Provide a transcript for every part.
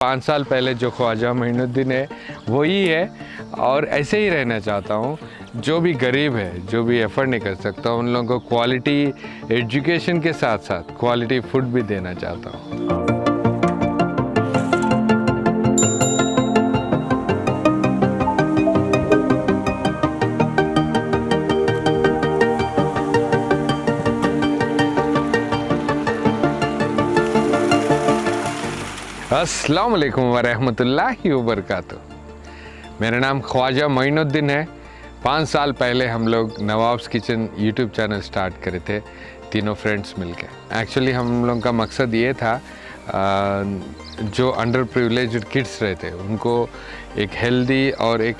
5 साल पहले जो ख्वाजा मोइनुद्दीन है वही है और ऐसे ही रहना चाहता हूँ। जो भी गरीब है, जो भी एफर्ट नहीं कर सकता, उन लोगों को क्वालिटी एजुकेशन के साथ साथ क्वालिटी फूड भी देना चाहता हूँ। अस्सलाम वालेकुम वरहमतुल्लाहि वबरकातुहू। मेरा नाम ख्वाजा मोइनुद्दीन है। 5 साल पहले हम लोग nawabs kitchen YouTube channel start करे थे, तीनों फ्रेंड्स मिलकर। एक्चुअली हम लोगों का मकसद ये था जो अंडर प्रिविलेज्ड किड्स रहते उनको एक हेल्दी और एक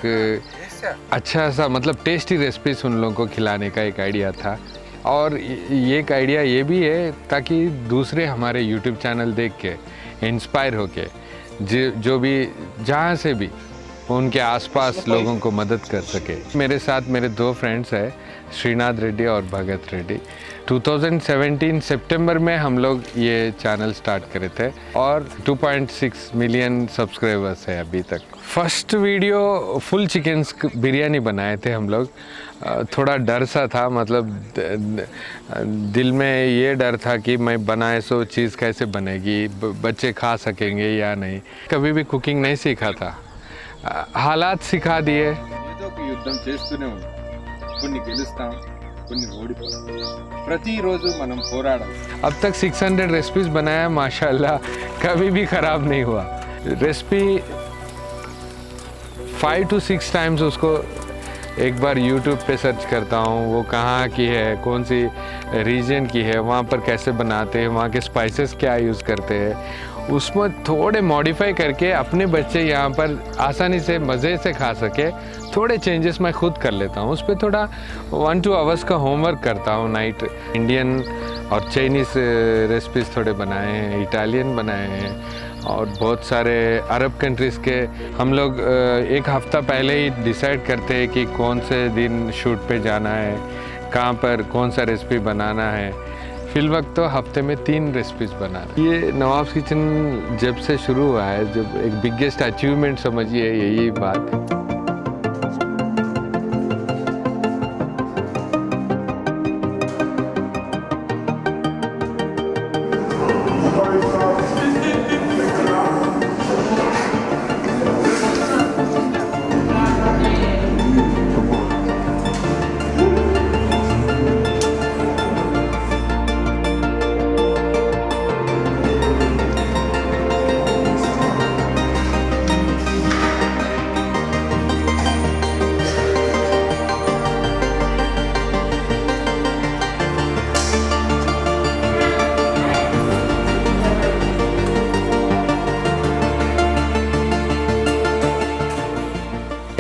अच्छा सा मतलब टेस्टी रेसिपीज उन लोगों को खिलाने का एक आइडिया था। और ये एक आइडिया ये भी है ताकि दूसरे हमारे यूट्यूब चैनल देख के इंस्पायर होके जो भी जहाँ से भी उनके आसपास लोगों को मदद कर सके। मेरे साथ मेरे 2 फ्रेंड्स हैं, श्रीनाथ रेड्डी और भगत रेड्डी। 2017 सितंबर में हम लोग ये चैनल स्टार्ट करे थे और 2.6 मिलियन सब्सक्राइबर्स है अभी तक। First video full chicken biryani बनाए थे हम लोग। थोड़ा डर सा था, मतलब दिल में ये डर था कि मैं बनाए सो चीज़ कैसे बनेगी, बच्चे खा सकेंगे या नहीं। कभी भी कुकिंग नहीं सीखा था, हालात सिखा दिए। యుద్ధం చేస్తూనే ఉన్నాం, కొన్ని గెలుస్తాం, కొన్ని ఓడిపోతాం, ప్రతిరోజు మనం పోరాడాలి। अब तक 600 रेसिपीज बनाया माशाल्लाह, कभी भी ख़राब नहीं हुआ। रेसिपी 5 to 6 टाइम्स उसको एक बार यूट्यूब पे सर्च करता हूँ, वो कहाँ की है, कौन सी रीजन की है, वहाँ पर कैसे बनाते हैं, वहाँ के स्पाइसेस क्या यूज़ करते हैं, उसमें थोड़े मॉडिफाई करके अपने बच्चे यहाँ पर आसानी से मज़े से खा सके। थोड़े चेंजेस मैं खुद कर लेता हूँ, उस पर थोड़ा 1-2 आवर्स का होमवर्क करता हूँ नाइट। इंडियन और चाइनीज़ रेसिपीज़ थोड़े बनाए हैं, इटालियन बनाए हैं और बहुत सारे अरब कंट्रीज़ के। हम लोग एक हफ़्ता पहले ही डिसाइड करते हैं कि कौन से दिन शूट पे जाना है, कहाँ पर कौन सा रेसिपी बनाना है। फिल वक्त तो हफ्ते में 3 रेसिपीज़ बना। ये नवाब्स किचन जब से शुरू हुआ है, जब एक बिगेस्ट अचीवमेंट समझिए यही बात है।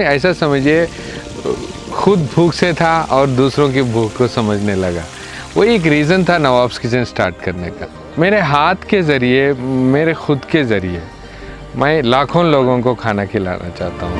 ऐसा समझिए खुद भूख से था और दूसरों की भूख को समझने लगा। वही एक रीज़न था नवाब्स किचन स्टार्ट करने का। मेरे हाथ के ज़रिए, मेरे खुद के ज़रिए मैं लाखों लोगों को खाना खिलाना चाहता हूँ।